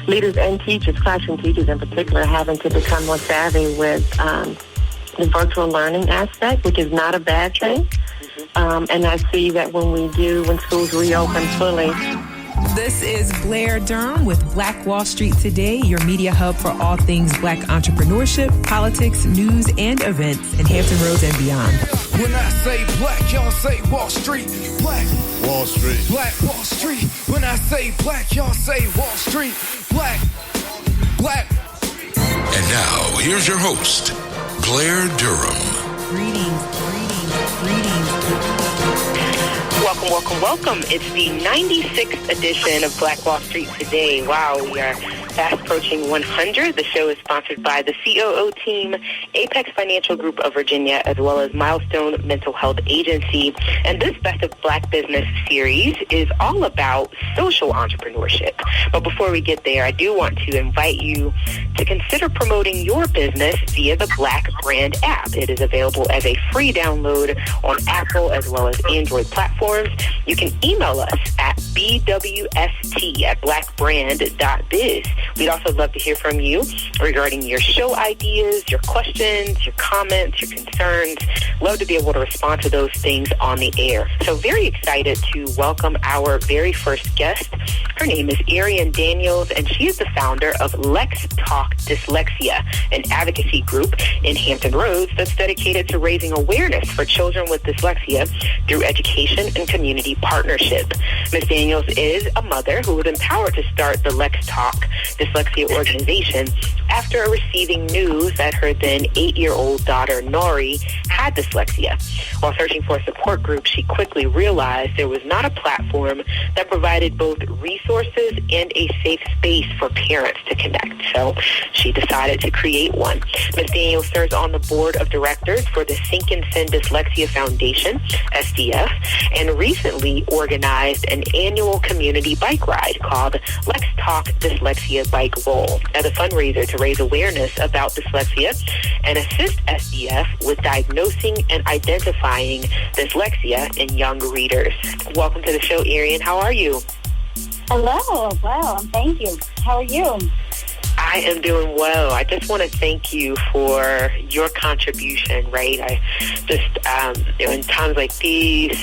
leaders and teachers, classroom teachers in particular, having to become more savvy with the virtual learning aspect, which is not a bad thing. And I see that when schools reopen fully. This is Blair Durham with Black Wall Street Today, your media hub for all things Black entrepreneurship, politics, news, and events in Hampton Roads and beyond. When I say black, y'all say Wall Street. Black Wall Street. Black Wall Street. When I say black, y'all say Wall Street. Black. And now, here's your host, Blair Durham. Greetings. Welcome. It's the 96th edition of Black Wall Street Today. Wow, we are fast approaching 100. The show is sponsored by the COO team, Apex Financial Group of Virginia, as well as Milestone Mental Health Agency. And this Best of Black Business series is all about social entrepreneurship. But before we get there, I do want to invite you to consider promoting your business via the Black Brand app. It is available as a free download on Apple as well as Android platforms. You can email us at bwst@blackbrand.biz. We'd also love to hear from you regarding your show ideas, your questions, your comments, your concerns. Love to be able to respond to those things on the air. So very excited to welcome our very first guest. Her name is Aarian Daniels, and she is the founder of Let's Talk Dyslexia, an advocacy group in Hampton Roads that's dedicated to raising awareness for children with dyslexia through education and community partnership. Ms. Daniels is a mother who was empowered to start the Let's Talk Dyslexia organization after receiving news that her then 8-year-old daughter, Nori, had dyslexia. While searching for a support group, she quickly realized there was not a platform that provided both resources and a safe space for parents to connect. So she decided to create one. Ms. Daniels serves on the board of directors for the Sink and Send Dyslexia Foundation, SDF, and recently organized an annual community bike ride called Let's Talk Dyslexia Bike Roll as a fundraiser to raise awareness about dyslexia and assist SDF with diagnosing and identifying dyslexia in young readers. Welcome to the show, Aarian. How are you? Hello. Well, thank you. How are you? I am doing well. I just want to thank you for your contribution, right? I just, in times like these,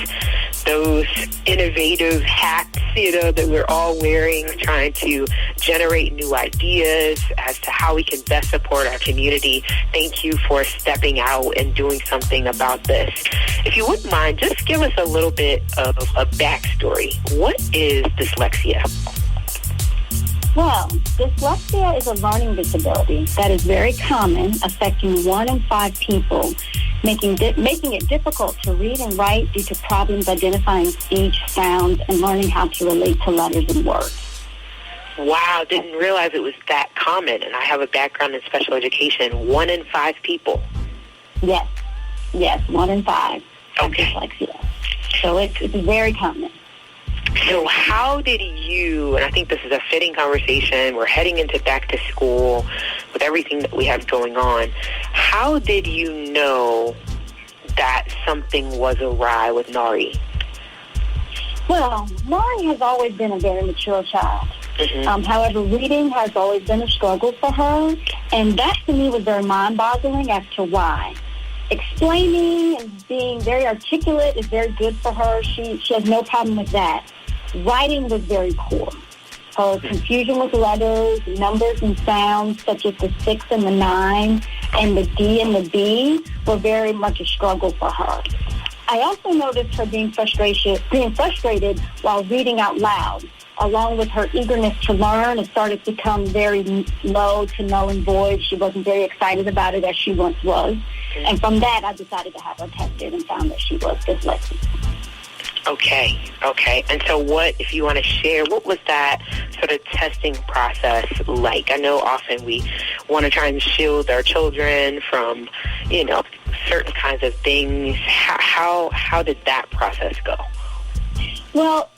those innovative hats, that we're all wearing, trying to generate new ideas as to how we can best support our community. Thank you for stepping out and doing something about this. If you wouldn't mind, just give us a little bit of a backstory. What is dyslexia? Well, dyslexia is a learning disability that is very common, affecting 1 in 5 people, making it difficult to read and write due to problems identifying speech, sounds, and learning how to relate to letters and words. Wow, didn't realize it was that common, and I have a background in special education. 1 in 5 people. Yes, 1 in 5 have Okay. dyslexia. So it's very common. So how did you, and I think this is a fitting conversation, we're heading into back to school with everything that we have going on, how did you know that something was awry with Nori? Well, Nori has always been a very mature child. However, reading has always been a struggle for her, and that to me was very mind-boggling as to why. Explaining and being very articulate is very good for her. She has no problem with that. Writing was very poor. Her confusion with letters, numbers, and sounds, such as the 6 and the 9, and the D and the B, were very much a struggle for her. I also noticed her being frustrated while reading out loud. Along with her eagerness to learn, it started to become very low to null and void. She wasn't very excited about it as she once was. And from that, I decided to have her tested and found that she was dyslexic. Okay. And so if you want to share, what was that sort of testing process like? I know often we want to try and shield our children from, certain kinds of things. How did that process go? Well,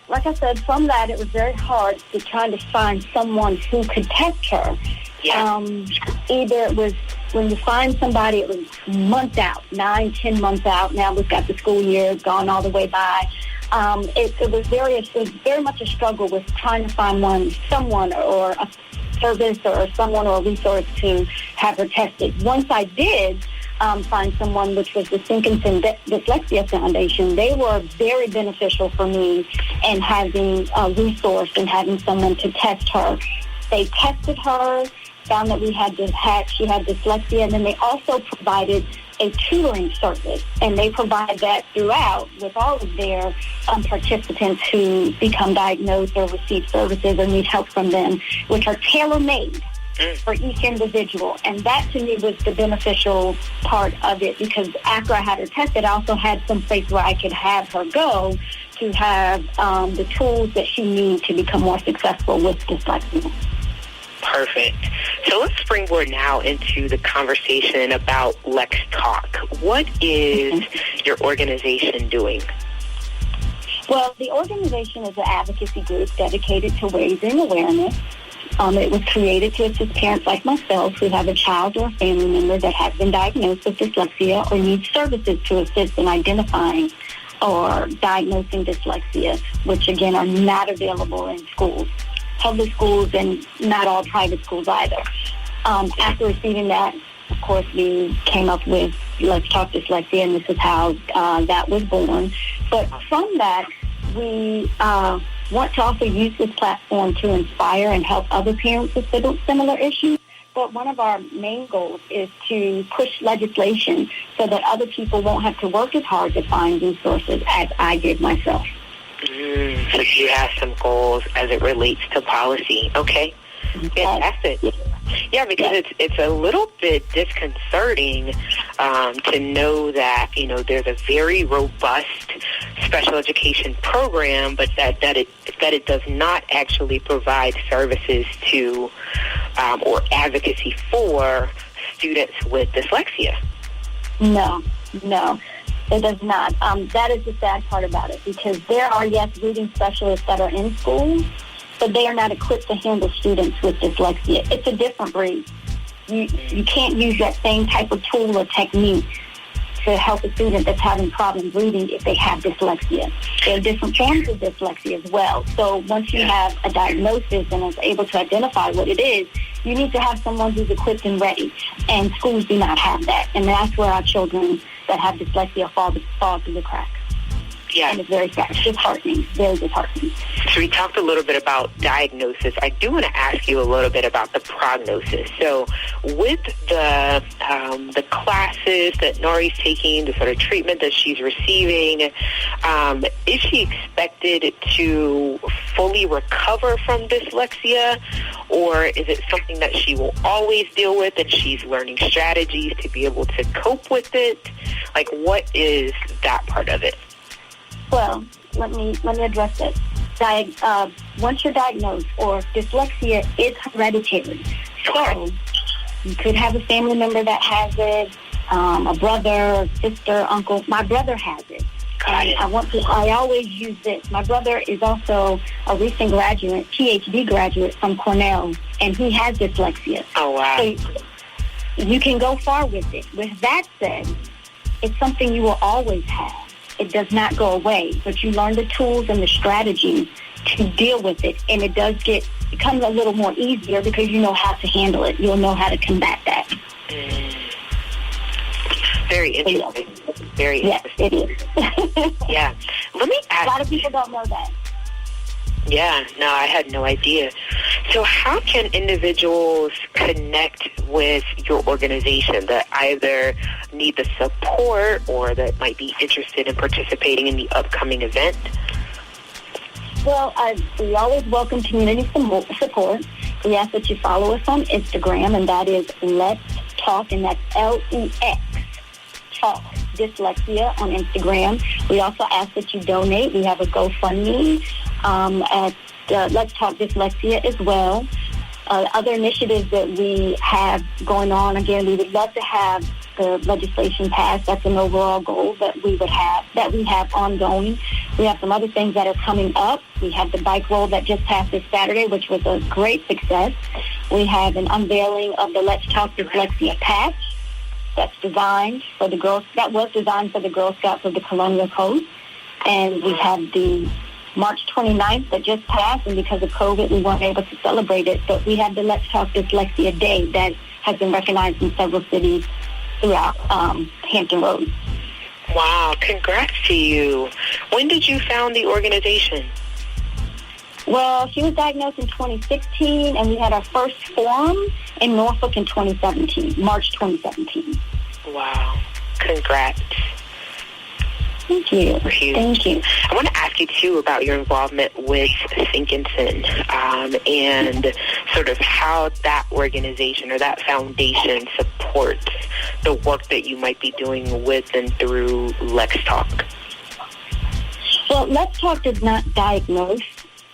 like I said, from that, it was very hard to try to find someone who could test her. Yeah. Either it was, when you find somebody, it was months out, 9, 10 months out. Now we've got the school year gone all the way by. It was very much a struggle with trying to find someone or a service or someone or a resource to have her tested. Once I did find someone, which was the Sinkinson Dyslexia Foundation, they were very beneficial for me in having a resource and having someone to test her. They tested her, found that she had dyslexia, and then they also provided a tutoring service, and they provide that throughout with all of their participants who become diagnosed or receive services or need help from them, which are tailor-made for each individual. And that to me was the beneficial part of it, because after I had her tested, I also had some place where I could have her go to have the tools that she needs to become more successful with dyslexia. Perfect. So let's springboard now into the conversation about Let's Talk. What is your organization doing? Well, the organization is an advocacy group dedicated to raising awareness. It was created to assist parents like myself who have a child or a family member that has been diagnosed with dyslexia or needs services to assist in identifying or diagnosing dyslexia, which again are not available in schools, public schools, and not all private schools either. After receiving that, of course, we came up with Let's Talk Dyslexia, and this is how that was born. But from that, we want to also use this platform to inspire and help other parents with similar issues. But one of our main goals is to push legislation so that other people won't have to work as hard to find resources as I did myself. So you have some goals as it relates to policy. Okay. Fantastic. Yeah, because it's a little bit disconcerting to know that, there's a very robust special education program, but that it does not actually provide services to or advocacy for students with dyslexia. No. It does not. That is the sad part about it, because there are, yes, reading specialists that are in schools, but they are not equipped to handle students with dyslexia. It's a different breed. You can't use that same type of tool or technique to help a student that's having problems reading if they have dyslexia. There are different forms of dyslexia as well. So once you have a diagnosis and is able to identify what it is, you need to have someone who's equipped and ready. And schools do not have that. And that's where our children that have dyslexia fall through the cracks. Yeah. And it's very sad. It's disheartening. Very disheartening. So we talked a little bit about diagnosis. I do want to ask you a little bit about the prognosis. So with the classes that Nori's taking, the sort of treatment that she's receiving, is she expected to fully recover from dyslexia, or is it something that she will always deal with and she's learning strategies to be able to cope with it? Like, what is that part of it? Well, let me address this. Once you're diagnosed, or dyslexia is hereditary. So you could have a family member that has it, a brother, sister, uncle. My brother has it. And I always use this. My brother is also a recent graduate, PhD graduate from Cornell, and he has dyslexia. Oh, wow. So you can go far with it. With that said, it's something you will always have. It does not go away, but you learn the tools and the strategies to deal with it, and it becomes a little more easier because you know how to handle it. You'll know how to combat that. Very interesting. Very interesting. Yes, it is. Yeah. Let me ask. A lot of people don't know that. Yeah, no, I had no idea. So how can individuals connect with your organization that either need the support or that might be interested in participating in the upcoming event? Well, we always welcome community support. We ask that you follow us on Instagram, and that is Let's Talk, and that's LEX Talk Dyslexia on Instagram. We also ask that you donate. We have a GoFundMe at Let's Talk Dyslexia as well. Other initiatives that we have going on, again, we would love to have the legislation passed. That's an overall goal that we have ongoing. We have some other things that are coming up. We have the bike roll that just passed this Saturday, which was a great success. We have an unveiling of the Let's Talk Dyslexia patch that was designed for the Girl Scouts of the Colonial Coast. And we have the March 29th that just passed, and because of COVID, we weren't able to celebrate it. But we have the Let's Talk Dyslexia Day that has been recognized in several cities throughout Hampton Roads. Wow, congrats to you. When did you found the organization? Well, she was diagnosed in 2016, and we had our first forum in Norfolk in 2017, March 2017. Wow, congrats. Thank you. Thank you. I want to ask you, too, about your involvement with Thinkinson and sort of how that organization or that foundation supports the work that you might be doing with and through Let's Talk. Well, Let's Talk does not diagnose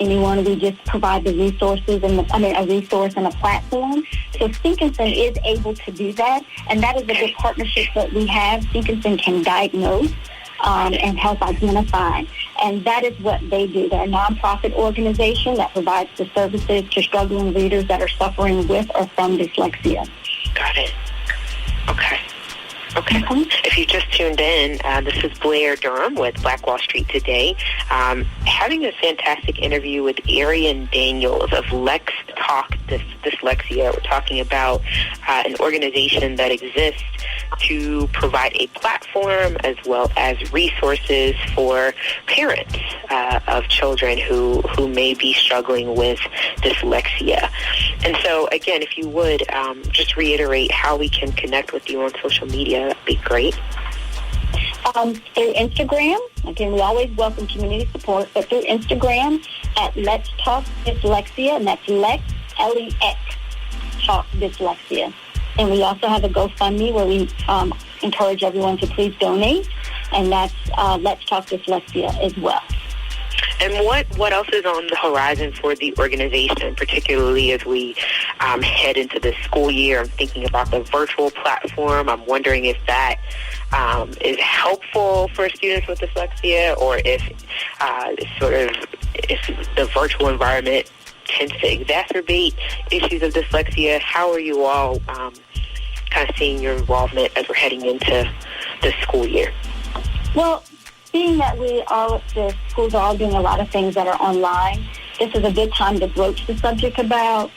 anyone. We just provide the resources and a resource and a platform. So Thinkinson is able to do that, and that is a good partnership that we have. Thinkinson can diagnose and help identify. And that is what they do. They're a nonprofit organization that provides the services to struggling readers that are suffering with or from dyslexia. Got it. Okay. If you just tuned in, this is Blair Durham with Black Wall Street Today, having a fantastic interview with Aarian Daniels of Let's Talk Dyslexia. We're talking about an organization that exists to provide a platform as well as resources for parents of children who may be struggling with dyslexia. And so, again, if you would just reiterate how we can connect with you on social media, that'd be great. Through Instagram, again, we always welcome community support, but through Instagram at Let's Talk Dyslexia, and that's Lex, L-E-X, Talk Dyslexia. And we also have a GoFundMe where we encourage everyone to please donate, and that's Let's Talk Dyslexia as well. And what else is on the horizon for the organization, particularly as we head into the school year? I'm thinking about the virtual platform. I'm wondering if that is helpful for students with dyslexia, or if the virtual environment tends to exacerbate issues of dyslexia. How are you all kind of seeing your involvement as we're heading into the school year? Well, being that the schools are all doing a lot of things that are online, this is a good time to broach the subject about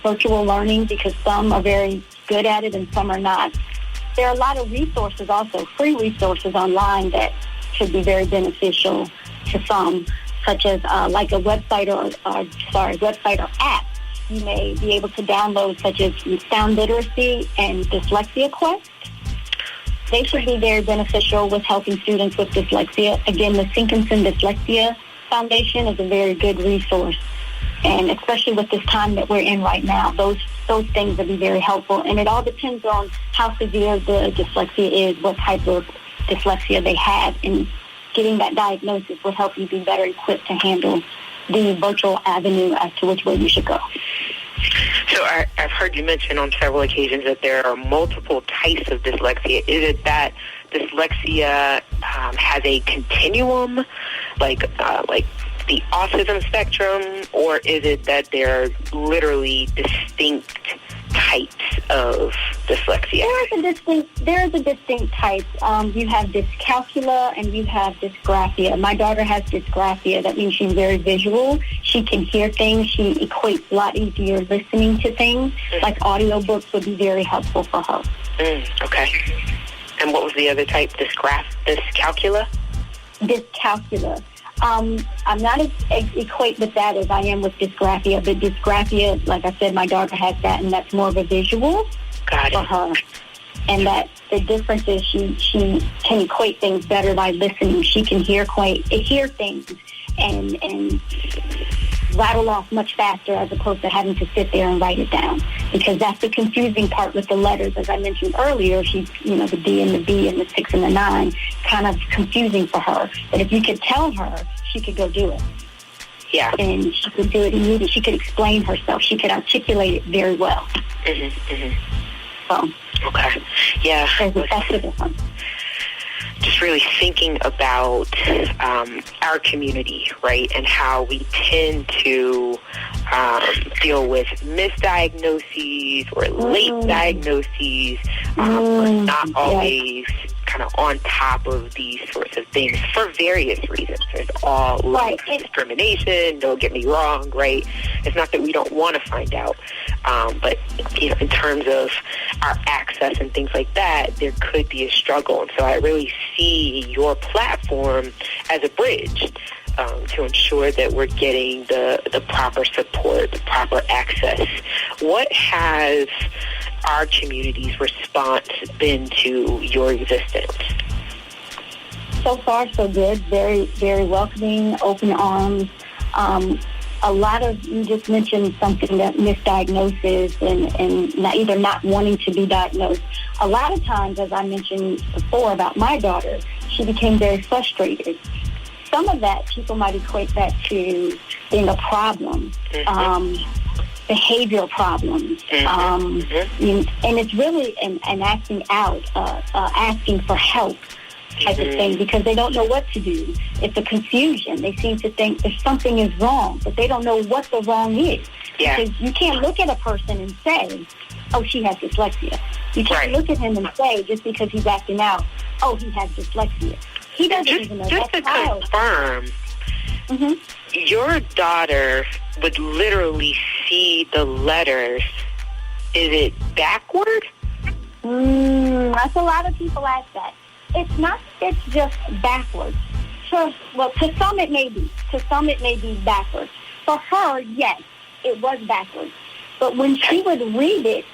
virtual learning, because some are very good at it and some are not. There are a lot of resources also, free resources online that should be very beneficial to some, such as like a website or app you may be able to download, such as Sound Literacy and Dyslexia Quest. They should be very beneficial with helping students with dyslexia. Again, the Thinkinson Dyslexia Foundation is a very good resource. And especially with this time that we're in right now, those things will be very helpful. And it all depends on how severe the dyslexia is, what type of dyslexia they have. And getting that diagnosis will help you be better equipped to handle the virtual avenue as to which way you should go. So I've heard you mention on several occasions that there are multiple types of dyslexia. Is it that dyslexia has a continuum, like the autism spectrum, or is it that there are literally distinct types of dyslexia? There is a distinct type. You have dyscalculia and you have dysgraphia. My daughter has dysgraphia. That means she's very visual. She can hear things. She equates a lot easier listening to things. Like audiobooks would be very helpful for her. Okay. And what was the other type? Dyscalculia? Dyscalculia. I'm not as equate with that as I am with dysgraphia, but dysgraphia, like I said, my daughter has that, and that's more of a visual for her. And that the difference is she can equate things better by listening. She can hear things and rattle off much faster as opposed to having to sit there and write it down, because that's the confusing part with the letters. As I mentioned earlier, the D and the B and the 6 and the 9, kind of confusing for her. But if you could tell her, she could go do it. Yeah. And she could do it immediately. She could explain herself. She could articulate it very well. So, okay. Yeah. That's the difference. Just really thinking about our community, right, and how we tend to deal with misdiagnoses or late diagnoses, but not always kind kind of on top of these sorts of things for various reasons. There's all right. discrimination, don't get me wrong, right? It's not that we don't want to find out, but in terms of our access and things like that, there could be a struggle. And so I really see your platform as a bridge to ensure that we're getting the proper support, the proper access. What has our community's response been to your existence? So far, so good. Very, very welcoming, open arms. A lot of, you just mentioned something, that misdiagnosis and either not wanting to be diagnosed. A lot of times, as I mentioned before about my daughter, she became very frustrated. Some of that, people might equate that to being a problem, behavioral problems. And it's really an acting out, asking for help type of thing, because they don't know what to do. It's a confusion. They seem to think that something is wrong, but they don't know what the wrong is. Yeah. Because you can't look at a person and say, oh, she has dyslexia. You can't look at him and say, just because he's acting out, oh, he has dyslexia. He doesn't even know. Just to confirm, your daughter would literally see the letters. Is it backward? That's a lot of people ask that. It's not. It's just backwards. To some it may be. To some it may be backwards. For her, yes, it was backwards. But when she would read it,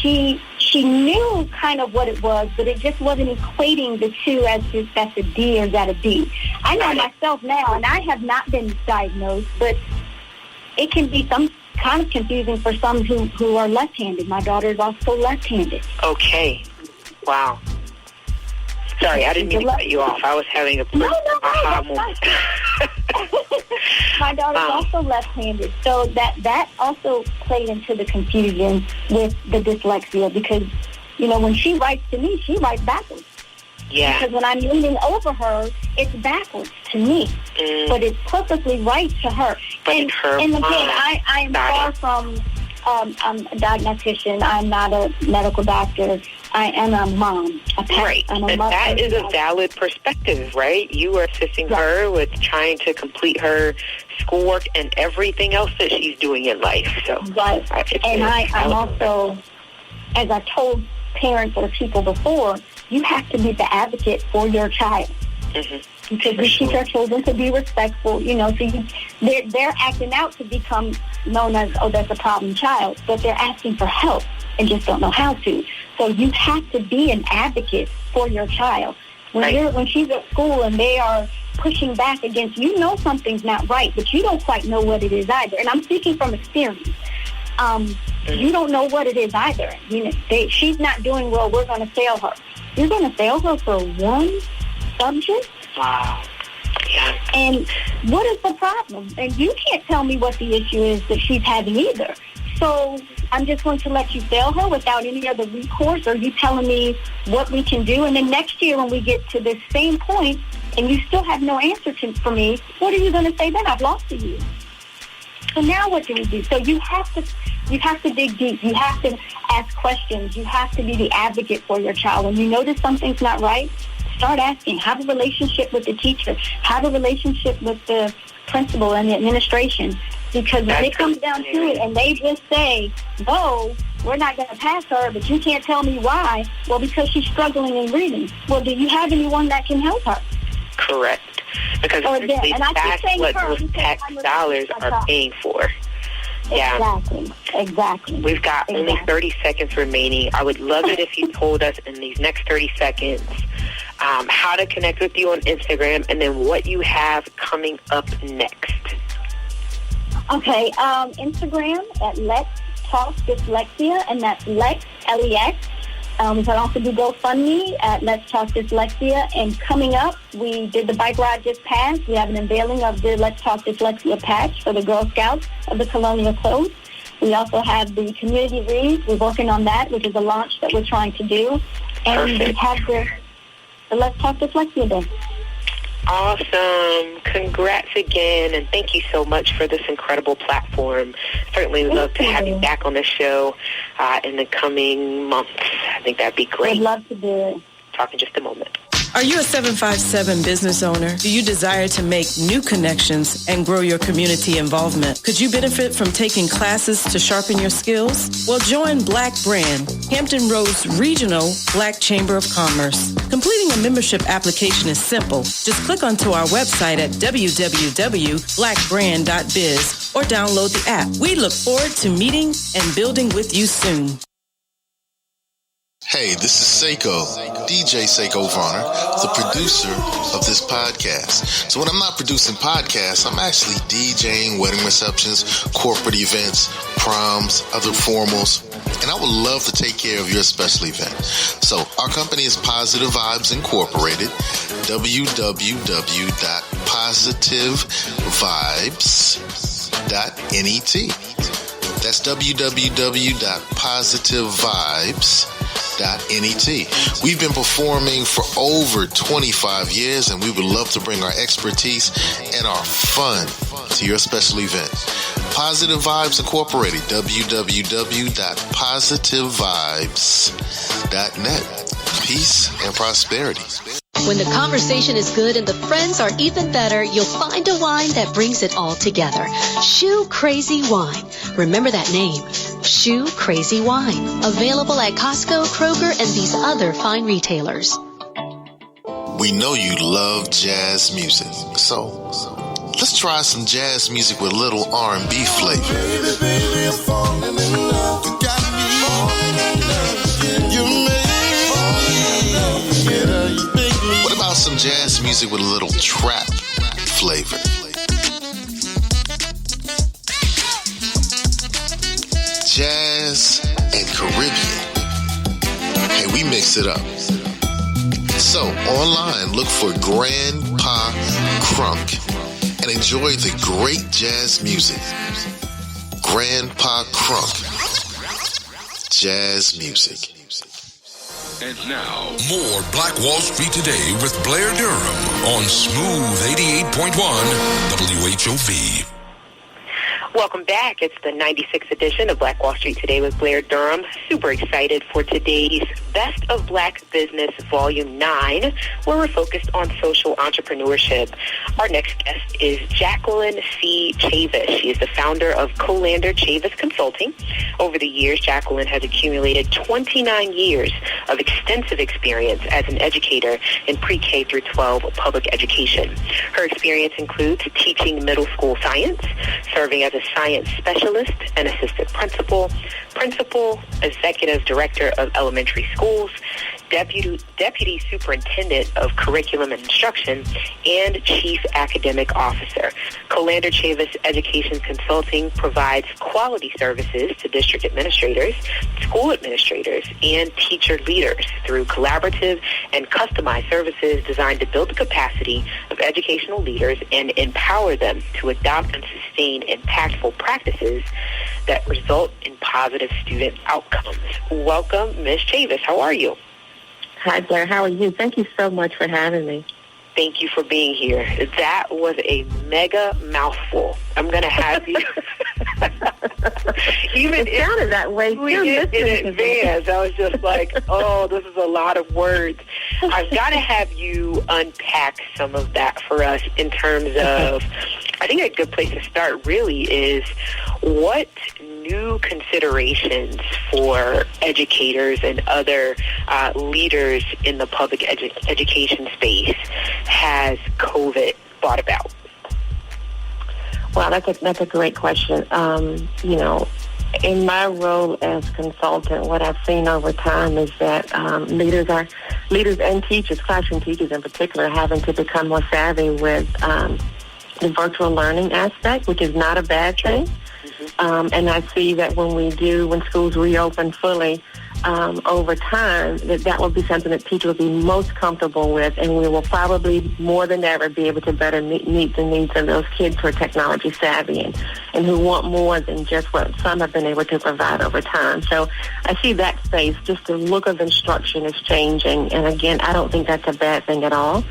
she knew kind of what it was, but it just wasn't equating the two as just that's a D or is that a B. I know myself now, and I have not been diagnosed, but it can be some kind of confusing for some who are left-handed. My daughter is also left-handed. Okay. Wow. Sorry, I didn't mean to cut you off. I was having a aha moment. My daughter's also left-handed, so that also played into the confusion with the dyslexia, because, when she writes to me, she writes backwards. Yeah. Because when I'm leaning over her, it's backwards to me, but it's perfectly right to her. But in her and again, mind, I am far from I'm a diagnostician. I'm not a medical doctor. I am a mom, a parent. Right, I'm a and mother. that is a valid perspective, right? You are assisting her with trying to complete her schoolwork and everything else that she's doing in life. So, right, and I'm also, as I told parents or people before, you have to be the advocate for your child. Because we teach our children to be respectful, so they're acting out to become known as, oh, that's a problem child, but they're asking for help and just don't know how to. So you have to be an advocate for your child. When she's at school and they are pushing back against, something's not right, but you don't quite know what it is either. And I'm speaking from experience. You don't know what it is either. She's not doing well, we're going to fail her. You're going to fail her for one subject? Wow. Yeah. And what is the problem? And you can't tell me what the issue is that she's having either. So I'm just going to let you fail her without any other recourse, or you telling me what we can do. And then next year when we get to this same point and you still have no answer for me, what are you going to say then? I've lost to you. So now what do we do? So you have to dig deep. You have to ask questions. You have to be the advocate for your child. When you notice something's not right, start asking. Have a relationship with the teacher. Have a relationship with the principal and the administration. Because when it comes down to it and they just say, no, we're not going to pass her, but you can't tell me why. Well, because she's struggling in reading. Well, do you have anyone that can help her? Correct. Because that's what those tax dollars are paying for. Yeah. Exactly. We've got only 30 seconds remaining. I would love it if you told us in these next 30 seconds how to connect with you on Instagram and then what you have coming up next. Okay, Instagram at Let's Talk Dyslexia, and that's Lex, L-E-X. We can also do GoFundMe at Let's Talk Dyslexia. And coming up, we did the bike ride just passed. We have an unveiling of the Let's Talk Dyslexia patch for the Girl Scouts of the Colonial Close. We also have the community reads. We're working on that, which is a launch that we're trying to do. And we have the Let's Talk Dyslexia Day. Awesome. Congrats again, and thank you so much for this incredible platform. Certainly would love to have you back on the show in the coming months. I think that'd be great. I'd love to do it. Talk in just a moment. Are you a 757 business owner? Do you desire to make new connections and grow your community involvement? Could you benefit from taking classes to sharpen your skills? Well, join Black Brand, Hampton Roads Regional Black Chamber of Commerce. Completing a membership application is simple. Just click onto our website at www.blackbrand.biz or download the app. We look forward to meeting and building with you soon. Hey, this is Seiko, DJ Seiko Varner, the producer of this podcast. So when I'm not producing podcasts, I'm actually DJing wedding receptions, corporate events, proms, other formals, and I would love to take care of your special event. So our company is Positive Vibes Incorporated, www.positivevibes.net. That's www.positivevibes.net. We've been performing for over 25 years, and we would love to bring our expertise and our fun to your special event. Positive Vibes Incorporated, www.positivevibes.net. Peace and prosperity. When the conversation is good and the friends are even better, you'll find a wine that brings it all together. Shoe Crazy Wine. Remember that name. Shoe Crazy Wine. Available at Costco, Kroger, and these other fine retailers. We know you love jazz music, so let's try some jazz music with a little R&B flavor. Baby, baby, I'm falling in love. You got me falling in love. You made me falling in love. What about some jazz music with a little trap flavor? Jazz and Caribbean. Hey, we mix it up. So, online, look for Grandpa Crunk and enjoy the great jazz music. Grandpa Crunk. Jazz music. And now, more Black Wall Street Today with Blair Durham on Smooth 88.1 WHOV. Welcome back. It's the 96th edition of Black Wall Street Today with Blair Durham. Super excited for today's Best of Black Business Volume 9, where we're focused on social entrepreneurship. Our next guest is Jaqueline C. Chavis. She is the founder of Colander Chavis Consulting. Over the years, Jaqueline has accumulated 29 years of extensive experience as an educator in pre-K through 12 public education. Her experience includes teaching middle school science, serving as a science specialist and assistant principal, executive director of elementary schools, deputy superintendent of curriculum and instruction, and chief academic officer. Colander Chavis Education Consulting provides quality services to district administrators, school administrators, and teacher leaders through collaborative and customized services designed to build the capacity of educational leaders and empower them to adopt and sustain impactful practices that result in positive student outcomes. Welcome, Ms. Chavis. How are you? Hi, Blair. How are you? Thank you so much for having me. Thank you for being here. That was a mega mouthful. I'm going to have you. Even it sounded that way in advance. I was just like, oh, this is a lot of words. I've got to have you unpack some of that for us in terms of, I think a good place to start really is what new considerations for educators and other leaders in the public education space has COVID brought about? Well, that's a great question. In my role as consultant, what I've seen over time is that leaders and teachers, classroom teachers in particular, having to become more savvy with the virtual learning aspect, which is not a bad thing. And I see that when schools reopen fully, over time, that will be something that teachers will be most comfortable with, and we will probably more than ever be able to better meet the needs of those kids who are technology savvy and who want more than just what some have been able to provide over time. So I see that space, just the look of instruction is changing, and again, I don't think that's a bad thing at all.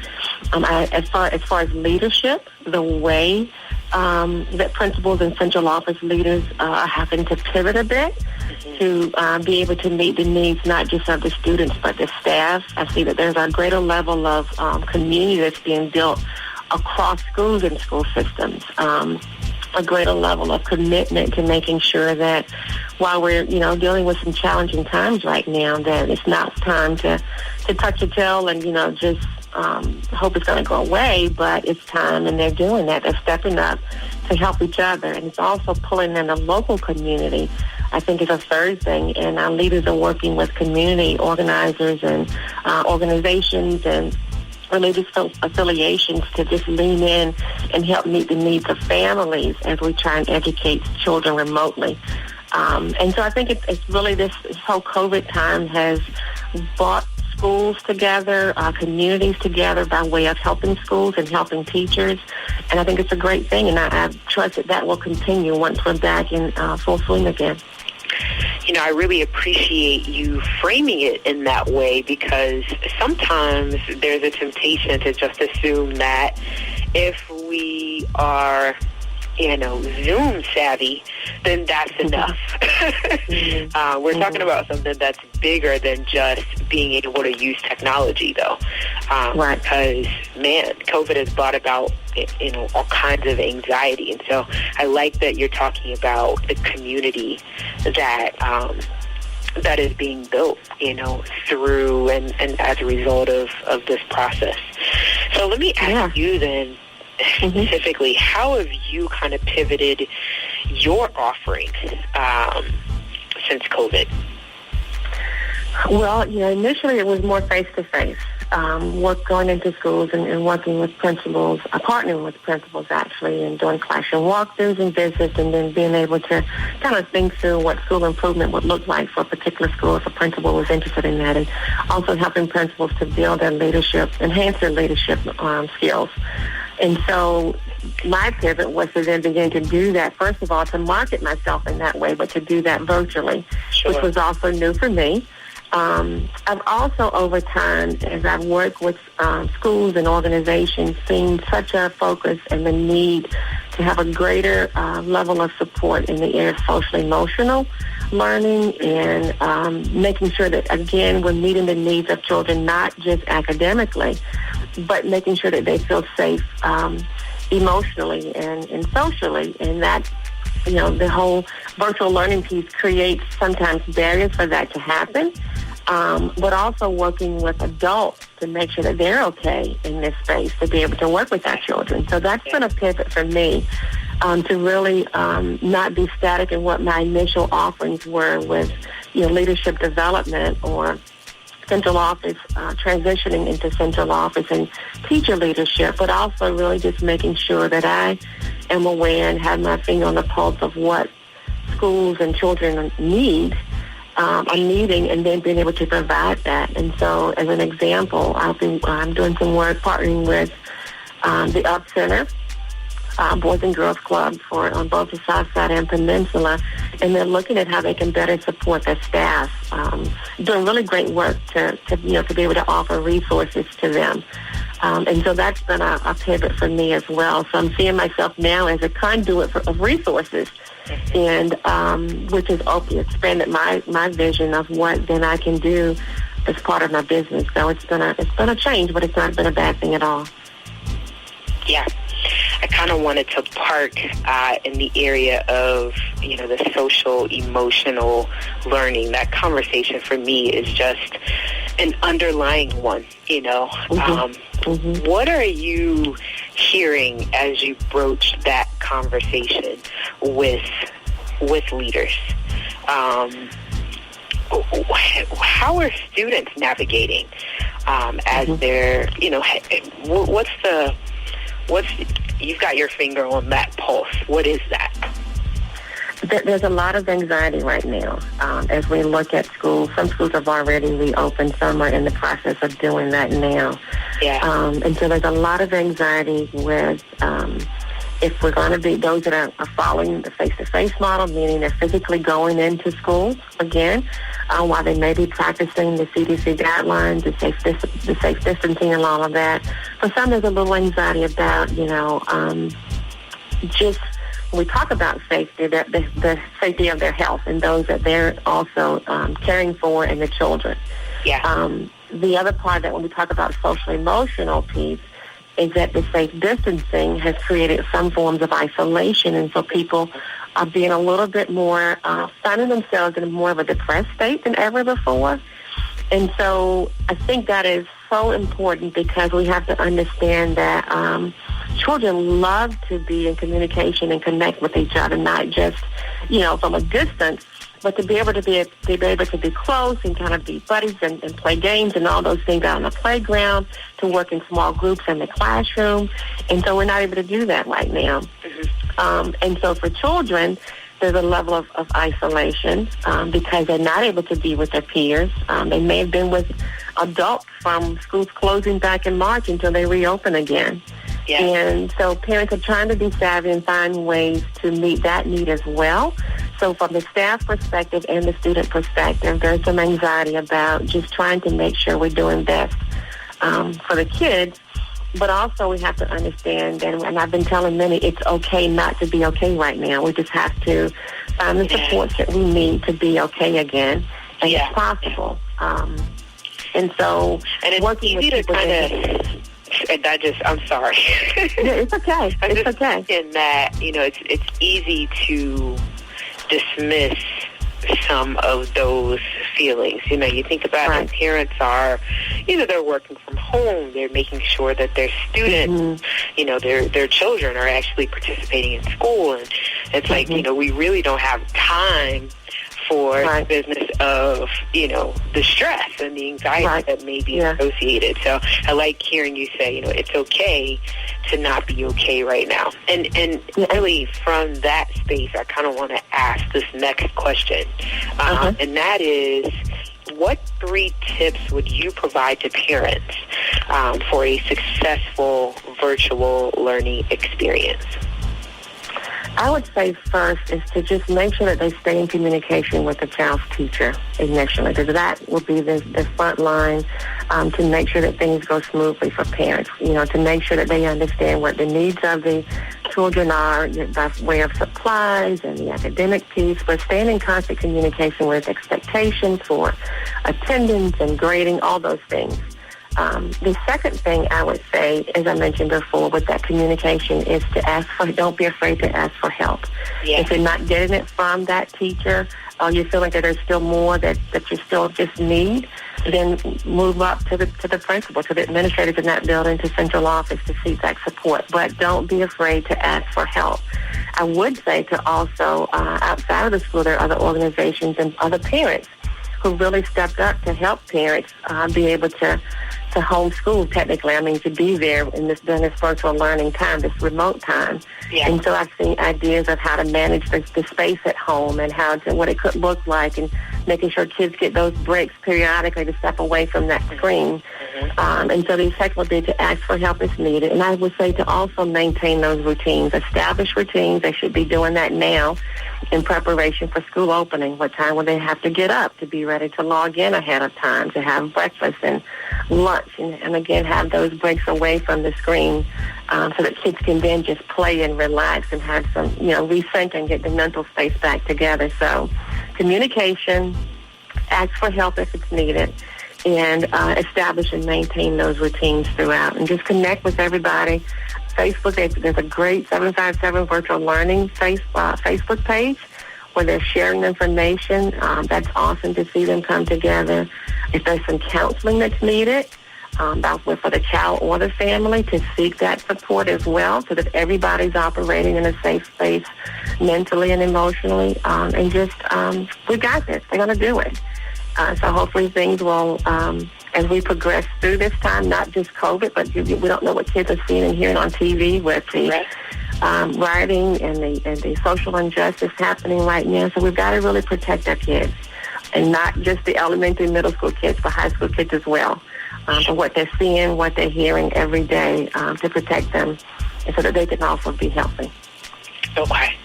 As far as leadership, the way that principals and central office leaders are having to pivot a bit. to be able to meet the needs not just of the students but the staff. I see that there's a greater level of community that's being built across schools and school systems. A greater level of commitment to making sure that while we're, dealing with some challenging times right now, that it's not time to touch a tail and, just hope it's going to go away, but it's time, and they're doing that. They're stepping up to help each other, and it's also pulling in the local community, I think, is a third thing, and our leaders are working with community organizers and organizations and religious affiliations to just lean in and help meet the needs of families as we try and educate children remotely. And so I think it's really this whole COVID time has brought schools together, communities together by way of helping schools and helping teachers. And I think it's a great thing, and I trust that will continue once we're back in full swing again. I really appreciate you framing it in that way, because sometimes there's a temptation to just assume that if we are, Zoom savvy, then that's enough. We're talking about something that's bigger than just being able to use technology, though. Right. Because, man, COVID has brought about, all kinds of anxiety. And so I like that you're talking about the community that is being built, through and as a result of this process. So let me ask you then, specifically, how have you kind of pivoted your offerings since COVID? Well, initially it was more face-to-face, work going into schools and working with principals, partnering with principals actually, and doing classroom walkthroughs and visits, and then being able to kind of think through what school improvement would look like for a particular school if a principal was interested in that, and also helping principals to build their leadership, enhance their leadership skills. And so my pivot was to then begin to do that, first of all, to market myself in that way, but to do that virtually, which was also new for me. I've also, over time, as I've worked with schools and organizations, seen such a focus and the need to have a greater level of support in the area of social-emotional learning and making sure that, again, we're meeting the needs of children, not just academically, but making sure that they feel safe emotionally and socially, and that the whole virtual learning piece creates sometimes barriers for that to happen, but also working with adults to make sure that they're okay in this space to be able to work with our children. So that's been a pivot for me, to really not be static in what my initial offerings were with leadership development or central office, transitioning into central office and teacher leadership, but also really just making sure that I am aware and have my finger on the pulse of what schools and children are needing, and then being able to provide that. And so, as an example, I'm doing some work partnering with the Up Center, Boys and Girls Club on both the South Side and Peninsula, and they're looking at how they can better support their staff, doing really great work to be able to offer resources to them. And so that's been a pivot for me as well. So I'm seeing myself now as a conduit of resources, and which has expanded my vision of what then I can do as part of my business. So it's been a change, but it's not been a bad thing at all. Yeah. I kind of wanted to park in the area of, the social, emotional learning. That conversation for me is just an underlying one, What are you hearing as you broach that conversation with leaders? How are students navigating as they're, you've got your finger on that pulse. What is that? There's a lot of anxiety right now as we look at schools. Some schools have already reopened. Some are in the process of doing that now. Yeah. And so there's a lot of anxiety with if we're going to be those that are following the face-to-face model, meaning they're physically going into school again, while they may be practicing the CDC guidelines, the safe distancing and all of that. For some, there's a little anxiety about, just we talk about safety, the safety of their health and those that they're also caring for and the children. Yeah. The other part that when we talk about social-emotional piece is that the safe distancing has created some forms of isolation, and so people are being a little bit more, finding themselves in more of a depressed state than ever before. And so I think that is so important because we have to understand that children love to be in communication and connect with each other, not just, from a distance, but to be able to be close and kind of be buddies and play games and all those things out on the playground, to work in small groups in the classroom. And so we're not able to do that right now. And so for children, there's a level of isolation because they're not able to be with their peers. They may have been with adults from schools closing back in March until they reopen again. Yeah. And so parents are trying to be savvy and find ways to meet that need as well. So from the staff perspective and the student perspective, there's some anxiety about just trying to make sure we're doing best for the kids. But also we have to understand, and I've been telling many, it's okay not to be okay right now. We just have to find the support that we need to be okay again, and it's possible. And so and it's working easy with to people kind of... I'm sorry. Yeah, it's okay. It's okay. In that, it's easy to dismiss some of those feelings. You think about when parents are, they're working from home, they're making sure that their students, their children are actually participating in school. And it's like, we really don't have time for the business of, the stress and the anxiety that may be associated. So I like hearing you say, it's okay to not be okay right now. And really from that space, I kind of want to ask this next question. And that is, what 3 tips would you provide to parents for a successful virtual learning experience? I would say first is to just make sure that they stay in communication with the child's teacher initially, because that will be the front line to make sure that things go smoothly for parents, to make sure that they understand what the needs of the children are by way of supplies and the academic piece, but staying in constant communication with expectations for attendance and grading, all those things. The second thing I would say, as I mentioned before, with that communication is to don't be afraid to ask for help. Yeah. If you're not getting it from that teacher, or you feel like that there's still more that you still just need, then move up to the principal, to the administrators in that building, to central office to seek that support. But don't be afraid to ask for help. I would say to also, outside of the school, there are other organizations and other parents who really stepped up to help parents be able to homeschool, technically. I mean, to be there during this virtual learning time, this remote time. Yeah. And so I've seen ideas of how to manage the space at home and what it could look like, and making sure kids get those breaks periodically to step away from that screen. And so the second would be to ask for help if needed. And I would say to also maintain those routines, establish routines. They should be doing that now in preparation for school opening. What time will they have to get up to be ready to log in ahead of time, to have breakfast and lunch, and again, have those breaks away from the screen so that kids can then just play and relax and have some, resync and get the mental space back together. So communication, ask for help if it's needed, and establish and maintain those routines throughout, and just connect with everybody. Facebook, there's a great 757 Virtual Learning Facebook page where they're sharing information. That's awesome to see them come together. If there's some counseling that's needed, for the child or the family, to seek that support as well, so that everybody's operating in a safe space mentally and emotionally. And just, we got this. They're going to do it. So hopefully things will, as we progress through this time, not just COVID, but we don't know what kids are seeing and hearing on TV with the rioting and the social injustice happening right now. So we've got to really protect our kids, and not just the elementary, middle school kids, but high school kids as well, for what they're seeing, what they're hearing every day, to protect them, and so that they can also be healthy. Okay.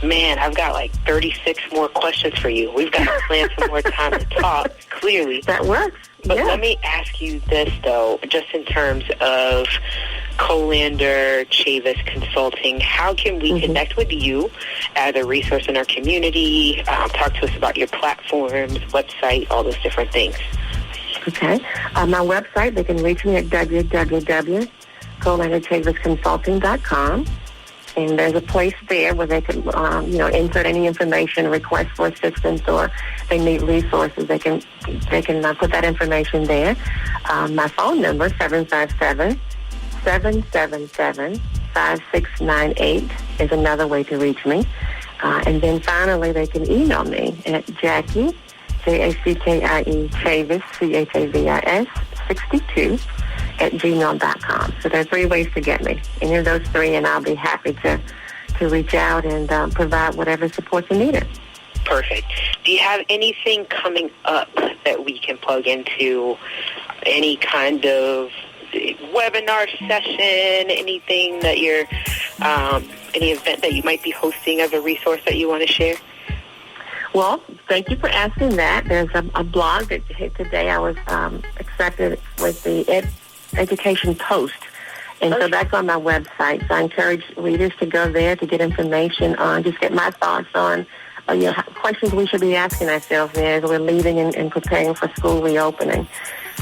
Man, I've got like 36 more questions for you. We've got to plan some more time to talk, clearly. That works. But let me ask you this, though, just in terms of Colander Chavis Consulting. How can we connect with you as a resource in our community? Talk to us about your platforms, website, all those different things. Okay. My website, they can reach me at www.colanderchavisconsulting.com. And there's a place there where they can, insert any information, request for assistance, or they need resources. They can put that information there. My phone number, 757-777-5698, is another way to reach me. And then finally, they can email me at Jackie, Jackie, Chavis, Chavis, 62, @gmail.com. So there are 3 ways to get me. Any of those 3, and I'll be happy to reach out and provide whatever support you need. Perfect. Do you have anything coming up that we can plug into? Any kind of webinar session, anything that you're, any event that you might be hosting as a resource that you want to share? Well, thank you for asking that. There's a blog that hit today. I was accepted with the Education Post. And so that's on my website. So I encourage readers to go there to get information on, just get my thoughts on questions we should be asking ourselves as we're leaving and preparing for school reopening.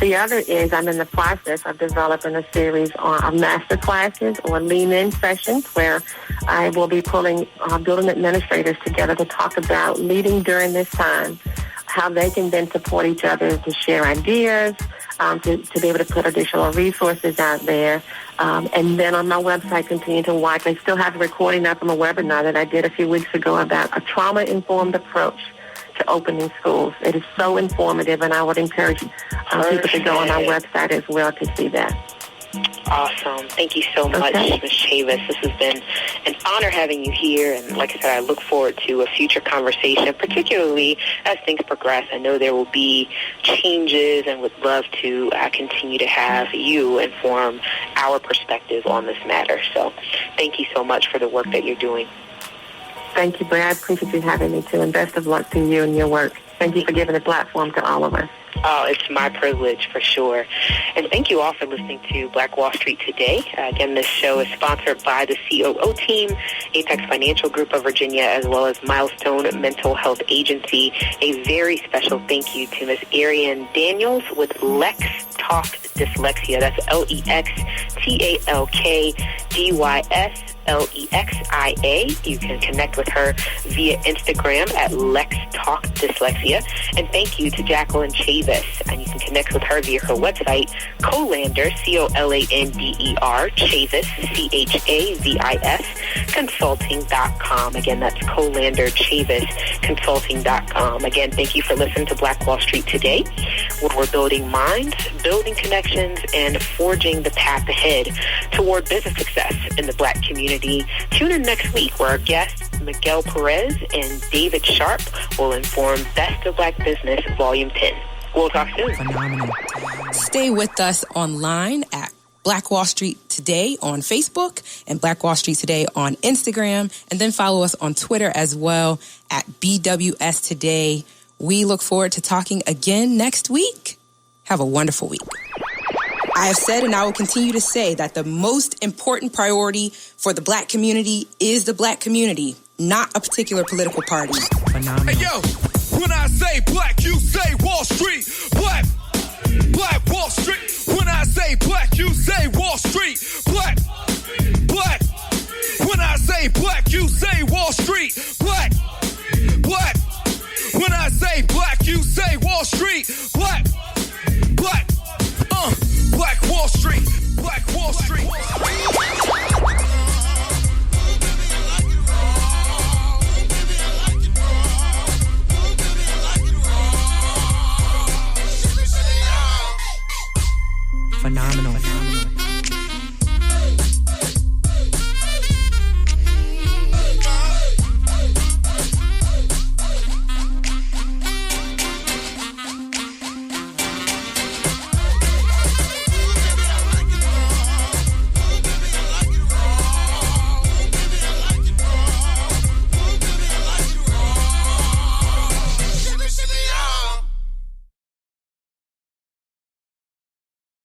The other is I'm in the process of developing a series of master classes or lean-in sessions where I will be pulling building administrators together to talk about leading during this time, how they can then support each other to share ideas, to be able to put additional resources out there. And then on my website, continue to watch. I still have a recording up from a webinar that I did a few weeks ago about a trauma-informed approach to opening schools. It is so informative, and I would encourage people to go on our website as well to see that. Awesome. Thank you so much, Ms. Chavis. This has been an honor having you here, and like I said, I look forward to a future conversation, particularly as things progress. I know there will be changes and would love to continue to have you inform our perspective on this matter. So thank you so much for the work that you're doing. Thank you, Brad. I appreciate you having me, too, and best of luck to you and your work. Thank you for giving a platform to all of us. Oh, it's my privilege, for sure. And thank you all for listening to Black Wall Street Today. Again, this show is sponsored by the COO team, Apex Financial Group of Virginia, as well as Milestone Mental Health Agency. A very special thank you to Ms. Aarian Daniels with Lex Talk Dyslexia. That's LEXTALKDYSLEXIA. You can connect with her via Instagram at Lex Talk Dyslexia. And thank you to Jaqueline Chavis. And you can connect with her via her website, Colander, COLANDER, Chavis, CHAVIS, consulting.com. Again, that's Colander Chavis, consulting.com. Again, thank you for listening to Black Wall Street Today, where we're building minds, building connections, and forging the path ahead toward business success in the Black community. Tune in next week where our guests, Miguel Perez and David Sharp, will inform Best of Black Business Volume 10. We'll talk soon. Phenomenal. Stay with us online at Black Wall Street Today on Facebook and Black Wall Street Today on Instagram, and then follow us on Twitter as well at BWS Today. We look forward to talking again next week. Have a wonderful week. I have said and I will continue to say that the most important priority for the Black community is the Black community, not a particular political party. Phenomenal. Hey, yo, when I say black, you say Wall Street. Black Wall Street. When I say black, you say Wall Street. Black. When I say black, you say Wall Street. Black. When I say black, you say Wall Street.